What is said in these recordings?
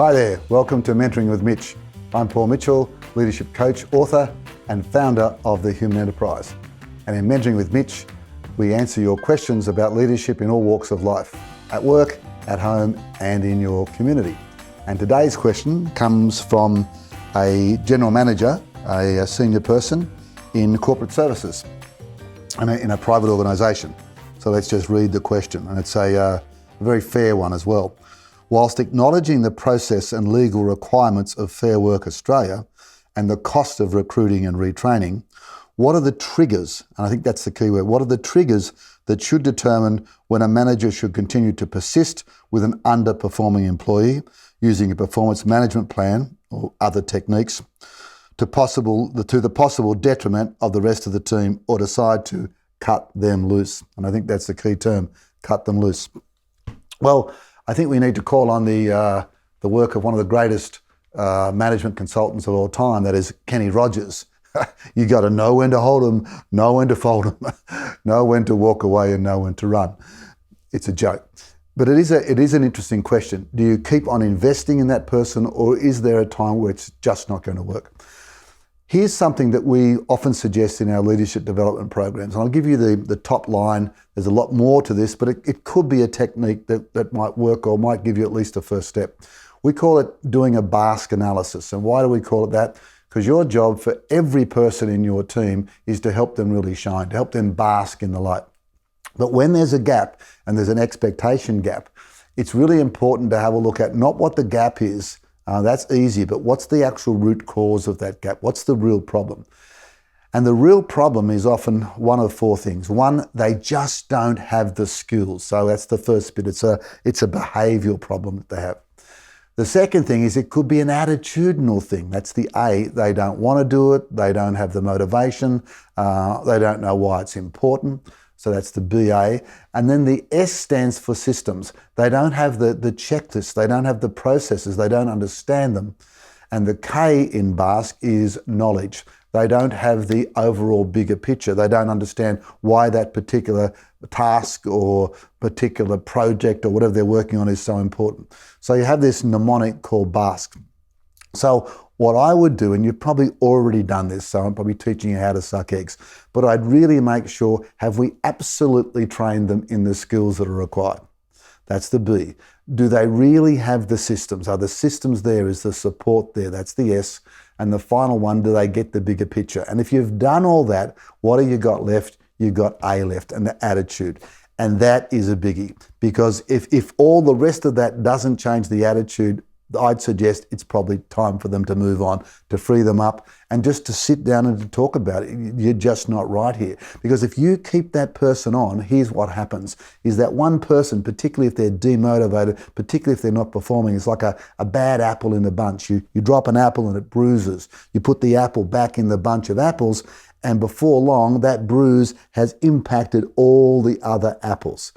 Hi there, welcome to Mentoring with Mitch. I'm Paul Mitchell, leadership coach, author and founder of The Human Enterprise. And in Mentoring with Mitch, we answer your questions about leadership in all walks of life, at work, at home and in your community. And today's question comes from a general manager, a senior person in corporate services in a private organisation. So let's just read the question, and it's a very fair one as well. Whilst acknowledging the process and legal requirements of Fair Work Australia and the cost of recruiting and retraining, what are the triggers, and I think that's the key word, what are the triggers that should determine when a manager should continue to persist with an underperforming employee using a performance management plan or other techniques to the possible detriment of the rest of the team, or decide to cut them loose? And I think that's the key term, cut them loose. Well, I think we need to call on the work of one of the greatest management consultants of all time, that is Kenny Rogers. You got to know when to hold them, know when to fold them, know when to walk away and know when to run. It's a joke. But it is an interesting question. Do you keep on investing in that person, or is there a time where it's just not going to work? Here's something that we often suggest in our leadership development programs. And I'll give you the top line. There's a lot more to this, but it could be a technique that might work or might give you at least a first step. We call it doing a BASK analysis. And why do we call it that? Because your job for every person in your team is to help them really shine, to help them bask in the light. But when there's a gap and there's an expectation gap, it's really important to have a look at not what the gap is. That's easy, but what's the actual root cause of that gap? What's the real problem? And the real problem is often one of four things. One, they just don't have the skills. So that's the first bit. It's a behavioural problem that they have. The second thing is it could be an attitudinal thing. That's the A. They don't want to do it. They don't have the motivation. They don't know why it's important. So that's the BA. And then the S stands for systems. They don't have the checklists. They don't have the processes. They don't understand them. And the K in BASK is knowledge. They don't have the overall bigger picture. They don't understand why that particular task or particular project or whatever they're working on is so important. So you have this mnemonic called BASK. So what I would do, and you've probably already done this, so I'm probably teaching you how to suck eggs, but I'd really make sure, have we absolutely trained them in the skills that are required? That's the B. Do they really have the systems? Are the systems there? Is the support there? That's the S. And the final one, do they get the bigger picture? And if you've done all that, what have you got left? You've got A left, and the attitude. And that is a biggie, because if all the rest of that doesn't change the attitude, I'd suggest it's probably time for them to move on, to free them up, and just to sit down and to talk about it. You're just not right here. Because if you keep that person on, here's what happens, is that one person, particularly if they're demotivated, particularly if they're not performing, it's like a bad apple in the bunch. You drop an apple and it bruises. You put the apple back in the bunch of apples, and before long, that bruise has impacted all the other apples.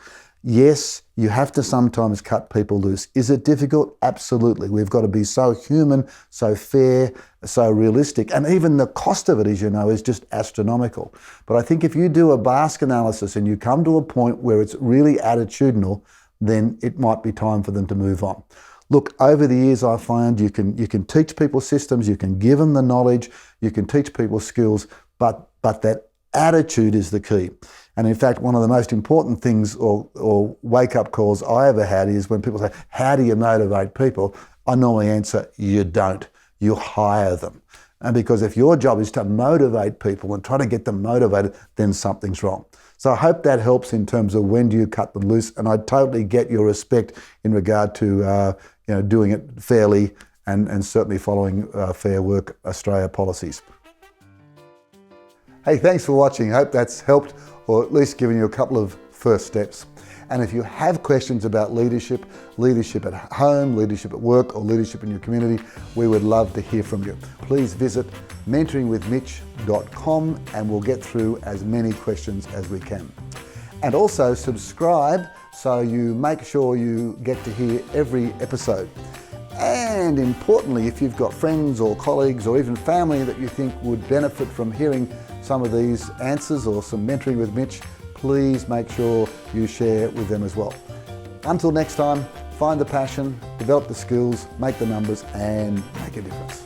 Yes, you have to sometimes cut people loose. Is it difficult? Absolutely. We've got to be so human, so fair, so realistic. And even the cost of it, as you know, is just astronomical. But I think if you do a BASK analysis and you come to a point where it's really attitudinal, then it might be time for them to move on. Look, over the years I find you can teach people systems, you can give them the knowledge, you can teach people skills, but that attitude is the key. And in fact, one of the most important things or wake-up calls I ever had is when people say, how do you motivate people? I normally answer, you don't. You hire them. And because if your job is to motivate people and try to get them motivated, then something's wrong. So I hope that helps in terms of when do you cut them loose. And I totally get your respect in regard to doing it fairly and certainly following Fair Work Australia policies. Hey, thanks for watching. I hope that's helped, or at least given you a couple of first steps. And if you have questions about leadership at home, leadership at work, or leadership in your community, we would love to hear from you. Please visit mentoringwithmitch.com and we'll get through as many questions as we can. And also subscribe so you make sure you get to hear every episode. And importantly, if you've got friends or colleagues or even family that you think would benefit from hearing some of these answers or some Mentoring with Mitch, please make sure you share with them as well. Until next time, find the passion, develop the skills, make the numbers and make a difference.